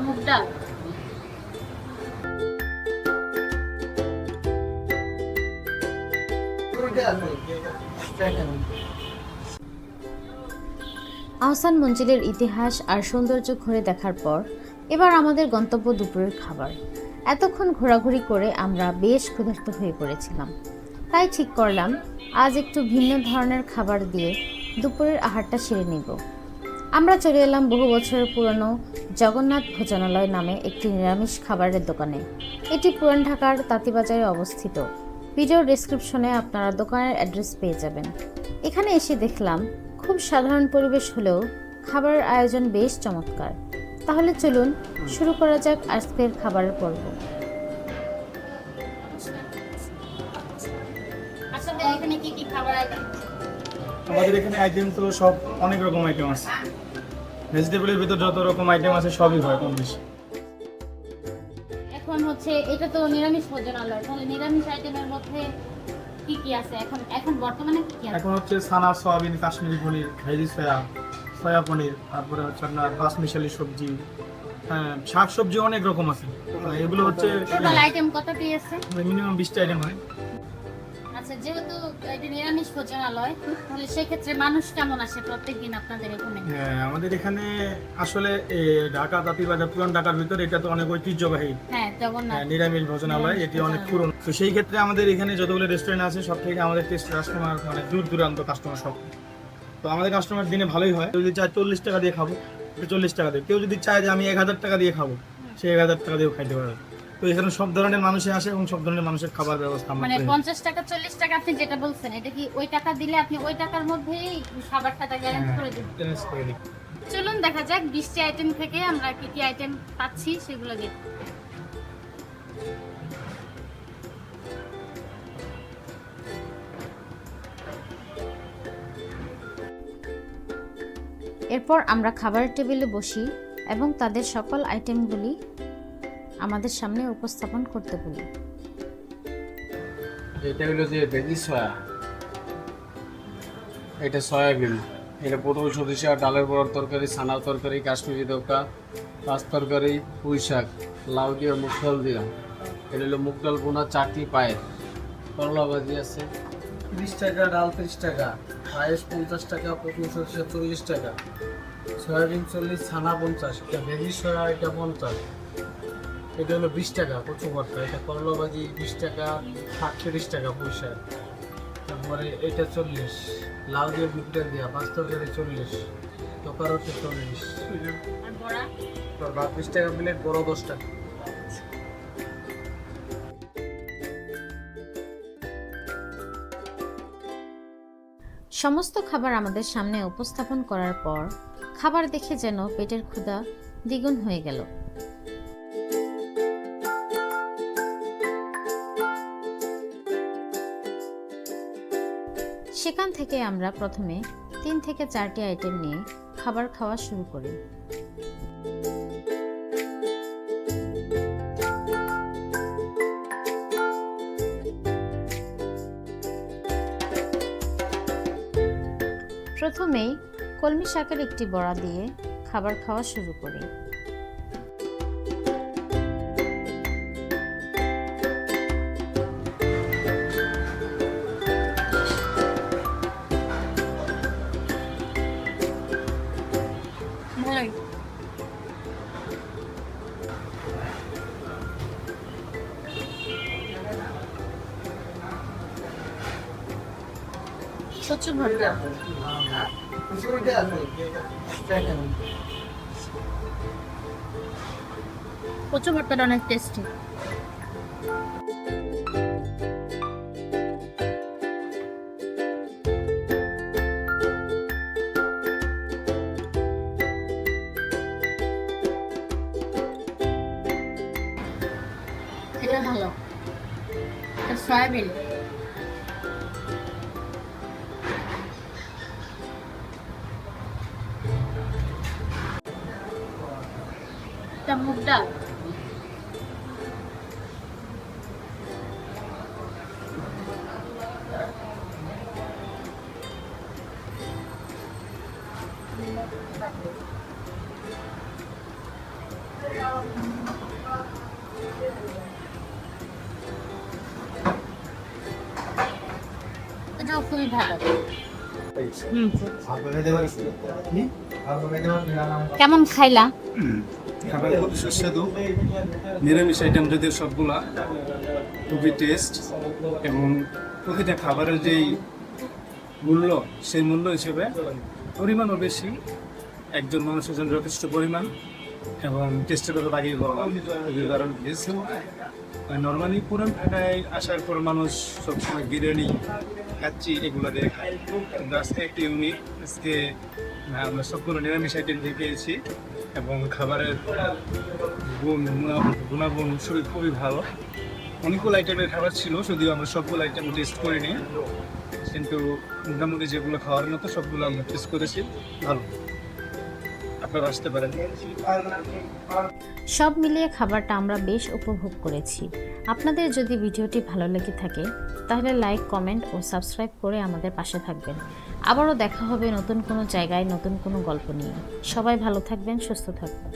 মুগ ডাল। আহসান মঞ্জিলের ইতিহাস আর সৌন্দর্য ঘুরে দেখার পর এবার আমাদের গন্তব্য দুপুরের খাবার। এতক্ষণ ঘোরাঘুরি করে আমরা বেশ ক্ষুধার্ত হয়ে পড়েছিলাম, তাই ঠিক করলাম আজ একটু ভিন্ন ধরনের খাবার দিয়ে দুপুরের আহারটা সেরে নিব। আমরা চলে এলাম বহু বছরের পুরনো জগন্নাথ ভোজনালয় নামে একটি নিরামিষ খাবারের দোকানে। এটি পুরান ঢাকার তাঁতিবাজারে অবস্থিত। ভিডিও ডেসক্রিপশনে আপনারা দোকানের অ্যাড্রেস পেয়ে যাবেন। এখানে এসে দেখলাম খুব সাধারণ পরিবেশ হলেও খাবারের আয়োজন বেশ চমৎকার। তাহলে চলুন শুরু করা যাক আজকের খাবারের পর্ব। এখানে কি কি খাবার আইটেম? আমাদের এখানে আইটেম তো সব অনেক রকম আইটেম আছে। ভেজিটেবলের ভিতর যত রকম আইটেম আছে সবই হয় কম বেশি। এখন হচ্ছে এটা তো নিরামিষ ভোজনালয়, তাহলে নিরামিষ আইটেমের মধ্যে কি কি আছে এখন বর্তমানে কি কি আছে? এখন হচ্ছে সানা, সয়াবিন, কাশ্মীরি পনির, ভেজি সয়া পনির, তারপরে হচ্ছে আপনার বাসমিশালি সবজি, শাক সবজি অনেক রকম আছে। এগুলো হচ্ছে টোটাল আইটেম কতটি আছে? মিনিমাম 20টা আইটেম হয়। আচ্ছা, যেহেতু এটা নিরামিষ ভোজনালয়, তাহলে সেক্ষেত্রে মানুষ কেমন আসে প্রত্যেকদিন আপনাদের এখানে? হ্যাঁ, আমাদের এখানে আসলে ঢাকা তাঁতিবাজার পুরান ঢাকার ভিতরে এটা তো অনেক ঐতিহ্যবাহী জগন্নাথ নিরামিষ ভোজনালয়। এটি অনেক পুরনো। তো সেই ক্ষেত্রে আমাদের এখানে যতগুলো রেস্টুরেন্ট আছে সব থেকে আমাদের টেস্ট কাস্টমার মানে দূর দূরান্ত কাস্টমার সব। তো আমাদের কাস্টমার দিনে ভালোই হয়। কেউ যদি চায় 40 টাকা দিয়ে খাবো, 40 টাকা দিয়ে। কেউ যদি চায় যে আমি 1000 টাকা দিয়ে খাবো, সে 1000 টাকা দিয়েও খাইতে পারবে। তো এখানে সব ধরনের মানুষই আসে এবং সব ধরনের মানুষের খাবার ব্যবস্থা আমরা মানে করি। 50 টাকা 40 টাকা আপনি যেটা বলছেন, এটা কি ওই টাকা দিলে আপনি ওই টাকার মধ্যেই খাবারটা গ্যারান্টি করে দিবেন? টেস্ট করে দিই। চলুন দেখা যাক 20টি আইটেম থেকে আমরা কি কি আইটেম পাচ্ছি সেগুলো দেখি। এরপর আমরা খাবারের টেবিলে বসি এবং তাদের সকল আইটেমগুলি আমাদের সামনে উপস্থাপন করতে বলি। এটা হলো যে ভেজি সয়া, এটা সয়াবিন, এটা পটল সরিষা, ডালের বড়ার তরকারি, ছানার তরকারি, কাশ্মীরি দোকা, পাঁচ তরকারি, পুঁই শাক, লাউ দিয়ে মুগ ডাল দিয়া, এটা হলো মুগ ডাল বোনা, চাটনি, পায়েস, করলা ভাজি আছে 30 টাকা, ডাল 30 টাকা, পায়েস 50 টাকা, পটল সরিষা 40 টাকা, সয়াবিন 40, ছানা 50, এটা ভেজি সয়া, এটা 50, এটা হলো 20 টাকা কচু ভর্তা, এটা করলা ভাজি 20 টাকা, শাক 30 টাকা, পুঁই শাক, তারপরে এটা 40, লাউ দিয়ে মুগ ডাল দিয়া, পাঁচ তরকারি 40, তরকারি হচ্ছে 40, আর বড়া তো 20 টাকা প্লেট, বড় 10 টাকা। সমস্ত খাবার আমাদের সামনে উপস্থাপন করার পর খাবার দেখে যেন পেটের ক্ষুধা দ্বিগুণ হয়ে গেল। সেখান থেকে আমরা প্রথমে 3 থেকে 4টি আইটেম নিয়ে খাবার খাওয়া শুরু করি। প্রথমেই কলমি শাকের একটি বড়া দিয়ে খাবার খাওয়া শুরু করি। কচু ভর্তা, কচু ভর্তাটা অনেক টেস্টি। এটা ভালো, এটা সয়াবিন, এটা মুগ ডাল, খুবই ভালো। হুম, কেমন খাইলা? খাবার খুব সুস্বাদু, নিরামিষ আইটেম যদিও সবগুলা খুবই টেস্ট, এবং প্রতিটা খাবারের যেই মূল্য সেই মূল্য হিসেবে পরিমাণও বেশি, একজন মানুষের জন্য যথেষ্ট পরিমাণ, এবং টেস্টের কথা লাগিয়ে বললাম খুবই দারুণ টেস্ট। নর্মালি পুরান ঢাকায় আসার পর মানুষ সবসময় বিরিয়ানি, কাচ্চি এগুলো দিয়ে খায়, কিন্তু আজকে একটি ইউনিক, আজকে আমরা সবগুলো নিরামিষ আইটেম দিয়ে পেয়েছি, এবং খাবারের গুণাগুণ খুবই ভালো। অনেকগুলো আইটেমের খাবার ছিল, যদিও আমরা সবগুলো আইটেম টেস্ট করিনি, কিন্তু মোটামুটি যেগুলো খাওয়ার মতো সবগুলো আমরা টেস্ট করেছি, ভালো। আপনারা আসতে পারেন। সব মিলিয়ে খাবারটা আমরা বেশ উপভোগ করেছি। আপনাদের যদি ভিডিওটি ভালো লেগে থাকে তাহলে লাইক, কমেন্ট ও সাবস্ক্রাইব করে আমাদের পাশে থাকবেন। আবারও দেখা হবে নতুন কোনো জায়গায় নতুন কোনো গল্প নিয়ে। সবাই ভালো থাকবেন, সুস্থ থাকবেন।